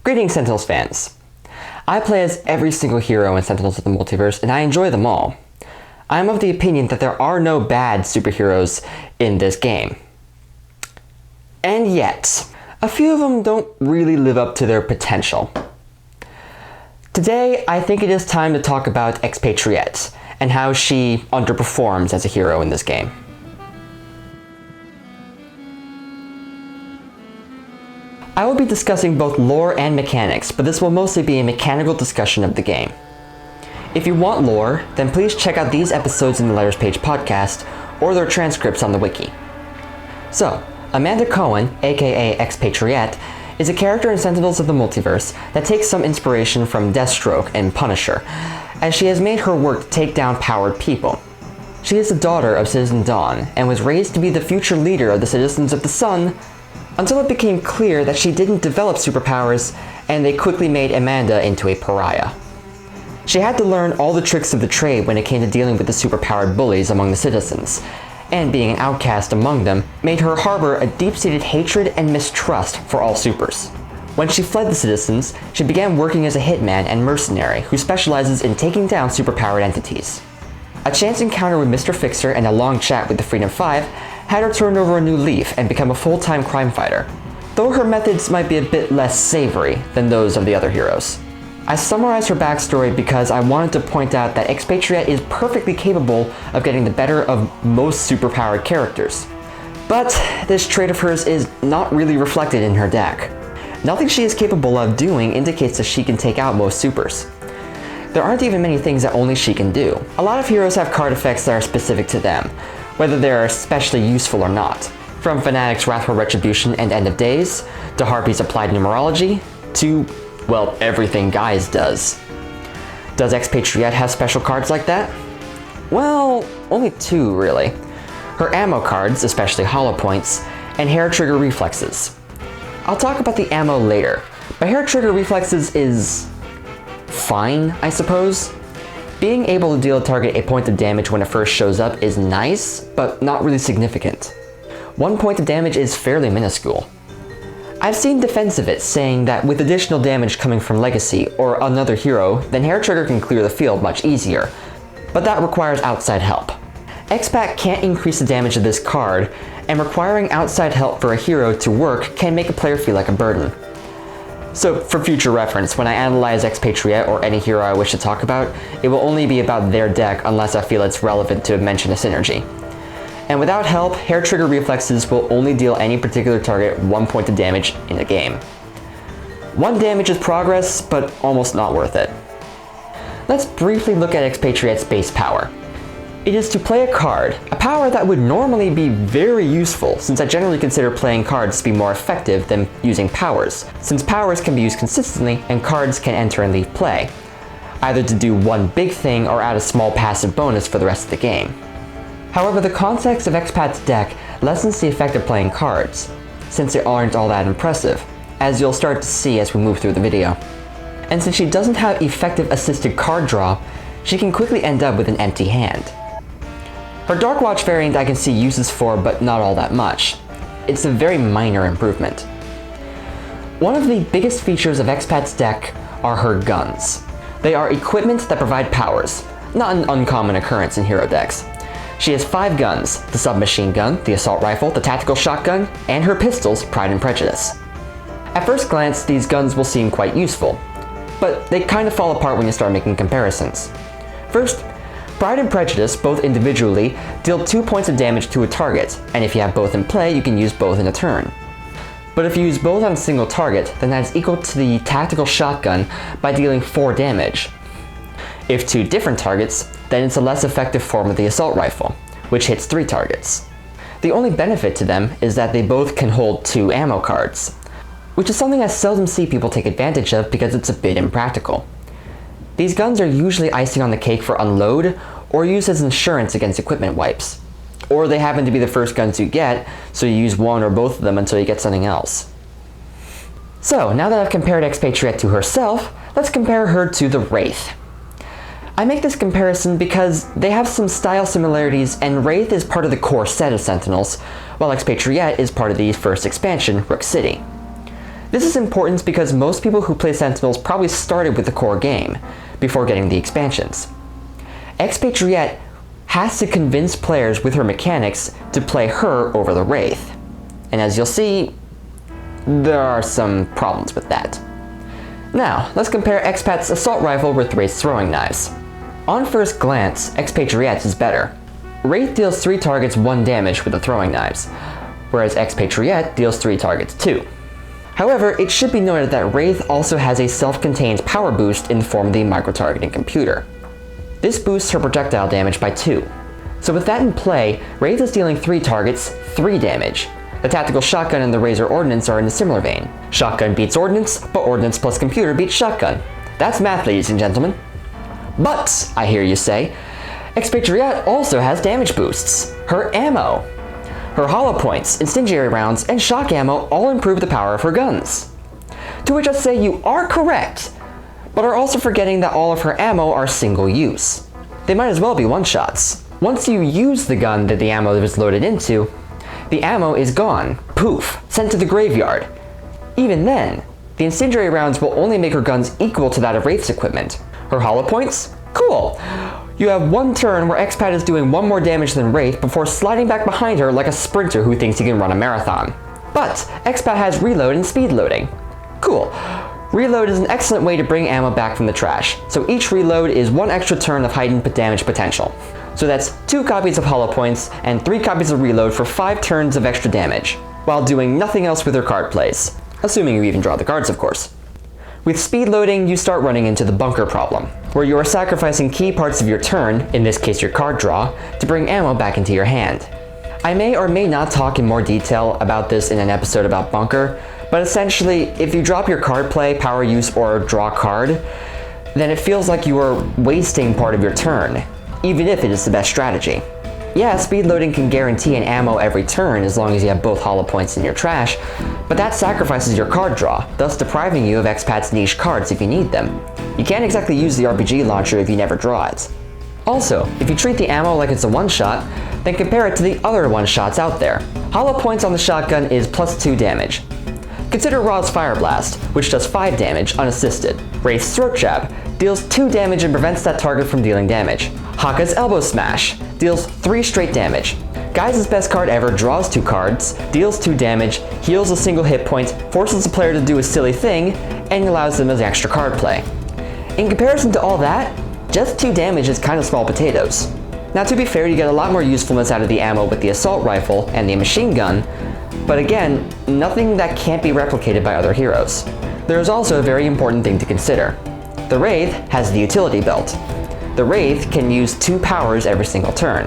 Greetings, Sentinels fans. I play as every single hero in Sentinels of the Multiverse, and I enjoy them all. I am of the opinion that there are no bad superheroes in this game. And yet, a few of them don't really live up to their potential. Today, I think it is time to talk about Expatriette, and how she underperforms as a hero in this game. I will be discussing both lore and mechanics, but this will mostly be a mechanical discussion of the game. If you want lore, then please check out these episodes in the Letters Page podcast, or their transcripts on the wiki. So, Amanda Cohen, aka Expatriette, is a character in Sentinels of the Multiverse that takes some inspiration from Deathstroke and Punisher, as she has made her work to take down powered people. She is the daughter of Citizen Dawn, and was raised to be the future leader of the Citizens of the Sun, until it became clear that she didn't develop superpowers, and they quickly made Amanda into a pariah. She had to learn all the tricks of the trade when it came to dealing with the superpowered bullies among the citizens, and being an outcast among them made her harbor a deep-seated hatred and mistrust for all supers. When she fled the citizens, she began working as a hitman and mercenary who specializes in taking down superpowered entities. A chance encounter with Mr. Fixer and a long chat with the Freedom Five had her turn over a new leaf and become a full-time crime fighter, though her methods might be a bit less savory than those of the other heroes. I summarized her backstory because I wanted to point out that Expatriette is perfectly capable of getting the better of most superpowered characters. But this trait of hers is not really reflected in her deck. Nothing she is capable of doing indicates that she can take out most supers. There aren't even many things that only she can do. A lot of heroes have card effects that are specific to them, whether they're especially useful or not. From Fnatic's Wrathful Retribution and End of Days, to Harpy's Applied Numerology, to, well, everything Guise does. Does Expatriette have special cards like that? Well, only two, really. Her ammo cards, especially hollow points, and hair trigger reflexes. I'll talk about the ammo later, but hair trigger reflexes is fine, I suppose. Being able to deal a target a point of damage when it first shows up is nice, but not really significant. 1 point of damage is fairly minuscule. I've seen defensivits saying that with additional damage coming from Legacy or another hero, then Hair Trigger can clear the field much easier, but that requires outside help. Expat can't increase the damage of this card, and requiring outside help for a hero to work can make a player feel like a burden. So for future reference, when I analyze Expatriette or any hero I wish to talk about, it will only be about their deck unless I feel it's relevant to mention a synergy. And without help, hair trigger reflexes will only deal any particular target 1 point of damage in a game. 1 damage is progress, but almost not worth it. Let's briefly look at Expatriette's base power. It is to play a card, a power that would normally be very useful, since I generally consider playing cards to be more effective than using powers, since powers can be used consistently and cards can enter and leave play, either to do one big thing or add a small passive bonus for the rest of the game. However, the context of Expat's deck lessens the effect of playing cards, since they aren't all that impressive, as you'll start to see as we move through the video. And since she doesn't have effective assisted card draw, she can quickly end up with an empty hand. Her Dark Watch variant I can see uses for, but not all that much. It's a very minor improvement. One of the biggest features of Expat's deck are her guns. They are equipment that provide powers, not an uncommon occurrence in hero decks. She has 5 guns: the submachine gun, the assault rifle, the tactical shotgun, and her pistols, Pride and Prejudice. At first glance, these guns will seem quite useful, but they kind of fall apart when you start making comparisons. First, Pride and Prejudice, both individually, deal 2 points of damage to a target, and if you have both in play, you can use both in a turn. But if you use both on a single target, then that is equal to the tactical shotgun by dealing 4 damage. If 2 different targets, then it's a less effective form of the assault rifle, which hits 3 targets. The only benefit to them is that they both can hold 2 ammo cards, which is something I seldom see people take advantage of because it's a bit impractical. These guns are usually icing on the cake for unload, or used as insurance against equipment wipes. Or they happen to be the first guns you get, so you use one or both of them until you get something else. So, now that I've compared Expatriette to herself, let's compare her to the Wraith. I make this comparison because they have some style similarities, and Wraith is part of the core set of Sentinels, while Expatriette is part of the first expansion, Rook City. This is important because most people who play Sentinels probably started with the core game, before getting the expansions. Expatriette has to convince players with her mechanics to play her over the Wraith. And as you'll see, there are some problems with that. Now, let's compare Expat's assault rifle with Wraith's throwing knives. On first glance, Expatriette's is better. Wraith deals 3 targets 1 damage with the throwing knives, whereas Expatriette deals 3 targets 2. However, it should be noted that Wraith also has a self-contained power boost in the form of the micro-targeting computer. This boosts her projectile damage by 2. So with that in play, Wraith is dealing 3 targets, 3 damage. The tactical shotgun and the Razor Ordnance are in a similar vein. Shotgun beats Ordnance, but Ordnance plus computer beats shotgun. That's math, ladies and gentlemen. But, I hear you say, Expatriette also has damage boosts. Her ammo. Her hollow points, incendiary rounds, and shock ammo all improve the power of her guns. To which I say you are correct, but are also forgetting that all of her ammo are single use. They might as well be one-shots. Once you use the gun that the ammo was loaded into, the ammo is gone, poof, sent to the graveyard. Even then, the incendiary rounds will only make her guns equal to that of Wraith's equipment. Her hollow points? Cool! You have one turn where Expat is doing 1 more damage than Wraith before sliding back behind her like a sprinter who thinks he can run a marathon. But Expat has reload and speed loading. Cool. Reload is an excellent way to bring ammo back from the trash, so each reload is 1 extra turn of heightened damage potential. So that's 2 copies of hollow points and 3 copies of reload for 5 turns of extra damage, while doing nothing else with her card plays. Assuming you even draw the cards, of course. With speed loading, you start running into the bunker problem, where you are sacrificing key parts of your turn, in this case your card draw, to bring ammo back into your hand. I may or may not talk in more detail about this in an episode about bunker, but essentially, if you drop your card play, power use, or draw card, then it feels like you are wasting part of your turn, even if it is the best strategy. Yeah, speed loading can guarantee an ammo every turn as long as you have both hollow points in your trash, but that sacrifices your card draw, thus depriving you of Expat's niche cards if you need them. You can't exactly use the RPG launcher if you never draw it. Also, if you treat the ammo like it's a one-shot, then compare it to the other one-shots out there. Hollow points on the shotgun is plus 2 damage. Consider Rod's Fire Blast, which does 5 damage unassisted. Wraith's Throat Jab deals 2 damage and prevents that target from dealing damage. Haka's Elbow Smash deals 3 straight damage. Guy's best card ever draws 2 cards, deals 2 damage, heals a single hit point, forces the player to do a silly thing, and allows them as extra card play. In comparison to all that, just 2 damage is kind of small potatoes. Now to be fair, you get a lot more usefulness out of the ammo with the assault rifle and the machine gun, but again, nothing that can't be replicated by other heroes. There is also a very important thing to consider. The Wraith has the utility belt. The Wraith can use 2 powers every single turn.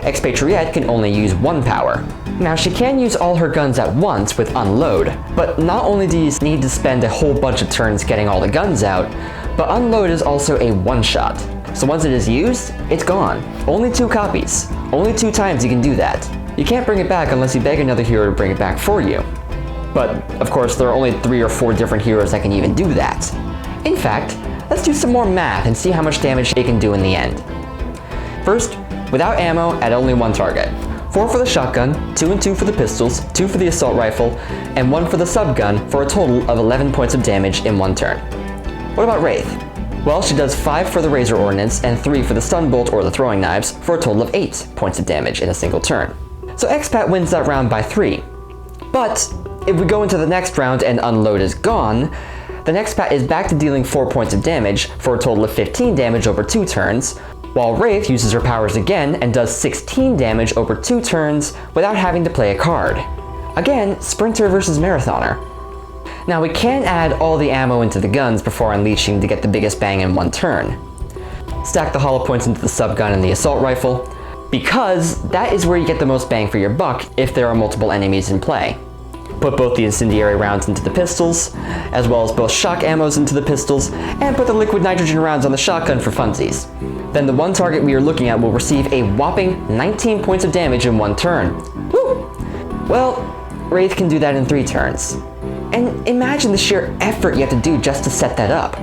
Expatriette can only use 1 power. Now she can use all her guns at once with Unload, but not only do you need to spend a whole bunch of turns getting all the guns out, but Unload is also a one-shot. So once it is used, it's gone. Only 2 copies. Only 2 times you can do that. You can't bring it back unless you beg another hero to bring it back for you. But, of course, there are only 3 or 4 different heroes that can even do that. In fact, let's do some more math and see how much damage it can do in the end. First, without ammo at only 1 target. 4 for the shotgun, 2 and 2 for the pistols, 2 for the assault rifle, and 1 for the subgun for a total of 11 points of damage in 1 turn. What about Wraith? Well, she does 5 for the Razor Ordnance and 3 for the Stun Bolt or the Throwing Knives for a total of 8 points of damage in a single turn. So Expat wins that round by 3. But if we go into the next round and Unload is gone, then Expat is back to dealing 4 points of damage for a total of 15 damage over 2 turns, while Wraith uses her powers again and does 16 damage over 2 turns without having to play a card. Again, sprinter versus marathoner. Now we can add all the ammo into the guns before unleashing to get the biggest bang in 1 turn. Stack the hollow points into the subgun and the assault rifle, because that is where you get the most bang for your buck if there are multiple enemies in play. Put both the incendiary rounds into the pistols, as well as both shock ammos into the pistols, and put the liquid nitrogen rounds on the shotgun for funsies. Then the one target we are looking at will receive a whopping 19 points of damage in 1 turn. Woo! Well, Wraith can do that in 3 turns. And imagine the sheer effort you have to do just to set that up.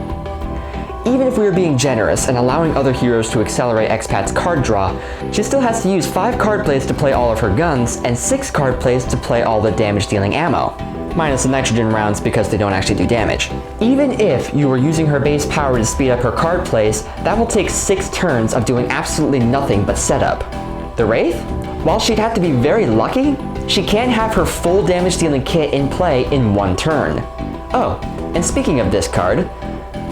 Even if we are being generous and allowing other heroes to accelerate Expat's card draw, she still has to use 5 card plays to play all of her guns and 6 card plays to play all the damage dealing ammo. minus the nitrogen rounds because they don't actually do damage. Even if you were using her base power to speed up her card plays, that will take 6 turns of doing absolutely nothing but setup. The Wraith? While she'd have to be very lucky, she can have her full damage dealing kit in play in 1 turn. Oh, and speaking of this card,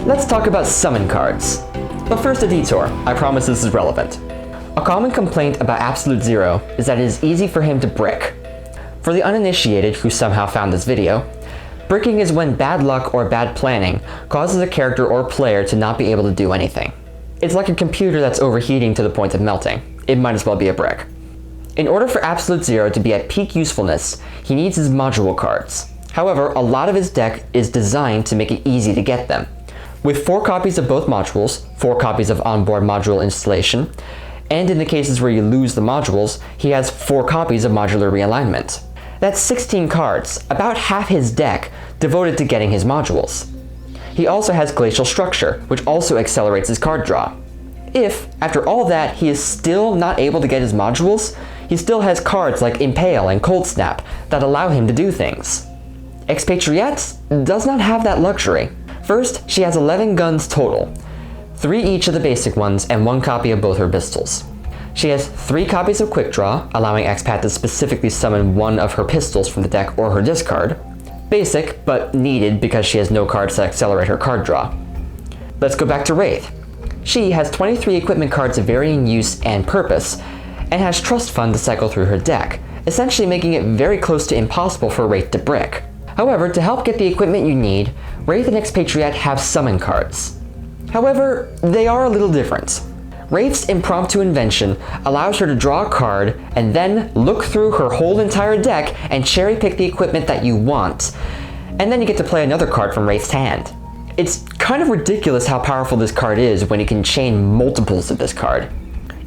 let's talk about summon cards. But first a detour, I promise this is relevant. A common complaint about Absolute Zero is that it is easy for him to brick. For the uninitiated who somehow found this video, bricking is when bad luck or bad planning causes a character or player to not be able to do anything. It's like a computer that's overheating to the point of melting. It might as well be a brick. In order for Absolute Zero to be at peak usefulness, he needs his module cards. However, a lot of his deck is designed to make it easy to get them. With 4 copies of both modules, 4 copies of onboard module installation, and in the cases where you lose the modules, he has 4 copies of modular realignment. That's 16 cards, about half his deck, devoted to getting his modules. He also has Glacial Structure, which also accelerates his card draw. If, after all that, he is still not able to get his modules, he still has cards like Impale and Cold Snap that allow him to do things. Expatriette does not have that luxury. First, she has 11 guns total, 3 each of the basic ones and 1 copy of both her pistols. She has 3 copies of Quick Draw, allowing Expat to specifically summon 1 of her pistols from the deck or her discard. Basic, but needed because she has no cards to accelerate her card draw. Let's go back to Wraith. She has 23 equipment cards of varying use and purpose, and has Trust Fund to cycle through her deck, essentially making it very close to impossible for Wraith to brick. However, to help get the equipment you need, Wraith and Expatriette have summon cards. However, they are a little different. Wraith's Impromptu Invention allows her to draw a card and then look through her whole entire deck and cherry pick the equipment that you want. And then you get to play another card from Wraith's hand. It's kind of ridiculous how powerful this card is when you can chain multiples of this card.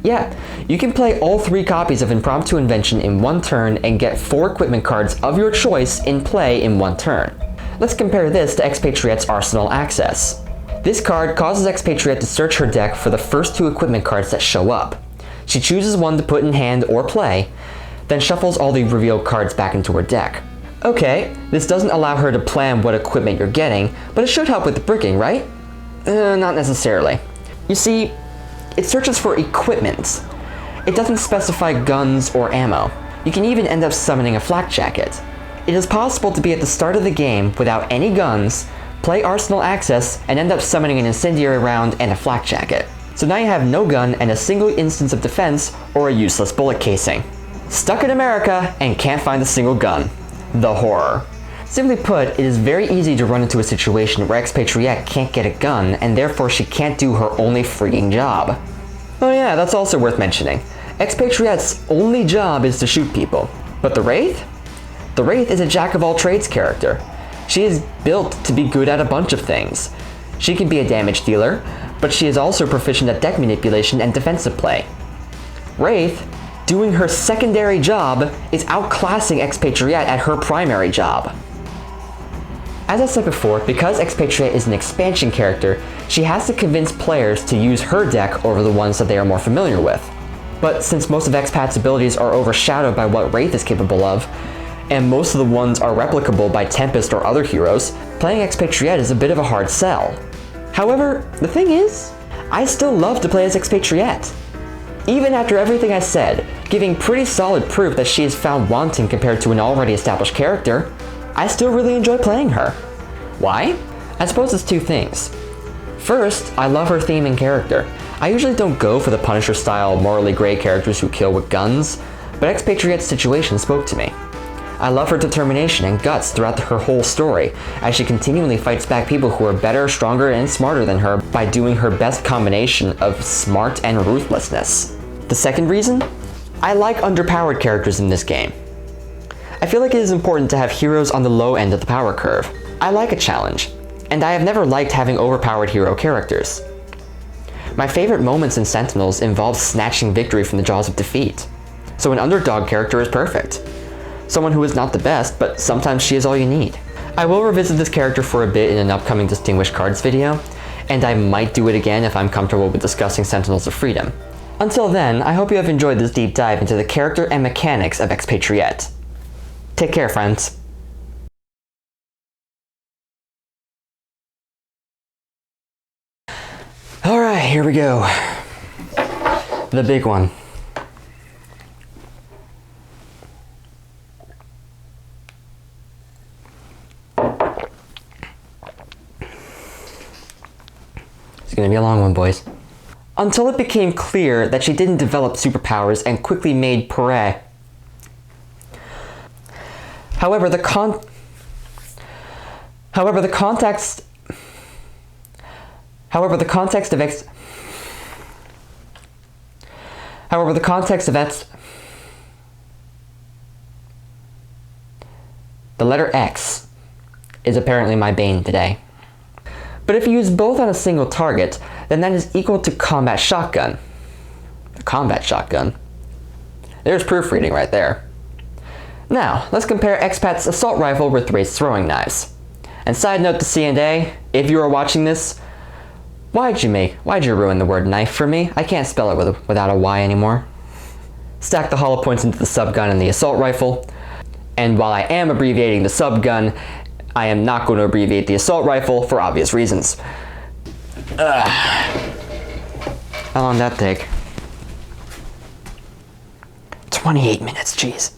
Yeah, you can play all 3 copies of Impromptu Invention in 1 turn and get 4 equipment cards of your choice in play in 1 turn. Let's compare this to Expatriette's Arsenal Access. This card causes Expatriette to search her deck for the first 2 equipment cards that show up. She chooses one to put in hand or play, then shuffles all the revealed cards back into her deck. Okay, this doesn't allow her to plan what equipment you're getting, but it should help with the bricking, right? Not necessarily. You see, it searches for equipment. It doesn't specify guns or ammo. You can even end up summoning a flak jacket. It is possible to be at the start of the game without any guns, play Arsenal Access, and end up summoning an incendiary round and a flak jacket. So now you have no gun and a single instance of defense or a useless bullet casing. Stuck in America and can't find a single gun. The horror. Simply put, it is very easy to run into a situation where Expatriette can't get a gun and therefore she can't do her only freaking job. Oh yeah, that's also worth mentioning. Expatriette's only job is to shoot people. But the Wraith? The Wraith is a jack-of-all-trades character. She is built to be good at a bunch of things. She can be a damage dealer, but she is also proficient at deck manipulation and defensive play. Wraith, doing her secondary job, is outclassing Expatriette at her primary job. As I said before, because Expatriette is an expansion character, she has to convince players to use her deck over the ones that they are more familiar with. But since most of Expat's abilities are overshadowed by what Wraith is capable of, and most of the ones are replicable by Tempest or other heroes, playing Expatriette is a bit of a hard sell. However, the thing is, I still love to play as Expatriette. Even after everything I said, giving pretty solid proof that she is found wanting compared to an already established character, I still really enjoy playing her. Why? I suppose it's 2 things. First, I love her theme and character. I usually don't go for the Punisher-style morally gray characters who kill with guns, but Expatriette's situation spoke to me. I love her determination and guts throughout her whole story, as she continually fights back people who are better, stronger, and smarter than her by doing her best combination of smart and ruthlessness. The second reason? I like underpowered characters in this game. I feel like it is important to have heroes on the low end of the power curve. I like a challenge, and I have never liked having overpowered hero characters. My favorite moments in Sentinels involve snatching victory from the jaws of defeat, so an underdog character is perfect. Someone who is not the best, but sometimes she is all you need. I will revisit this character for a bit in an upcoming Distinguished Cards video, and I might do it again if I'm comfortable with discussing Sentinels of Freedom. Until then, I hope you have enjoyed this deep dive into the character and mechanics of Expatriette. Take care, friends. Okay, here we go. The big one. It's gonna be a long one, boys. Until it became clear that she didn't develop superpowers and quickly made purée. However, the context of the letter X is apparently my bane today. But if you use both on a single target, then that is equal to combat shotgun. A combat shotgun. There's proofreading right there. Now, let's compare Expat's assault rifle with Wraith's throwing knives. And side note to C&A, if you are watching this, why'd you ruin the word knife for me? I can't spell it without a Y anymore. Stack the hollow points into the subgun and the assault rifle. And while I am abbreviating the subgun, I am not going to abbreviate the assault rifle for obvious reasons. How long did that take? 28 minutes, jeez.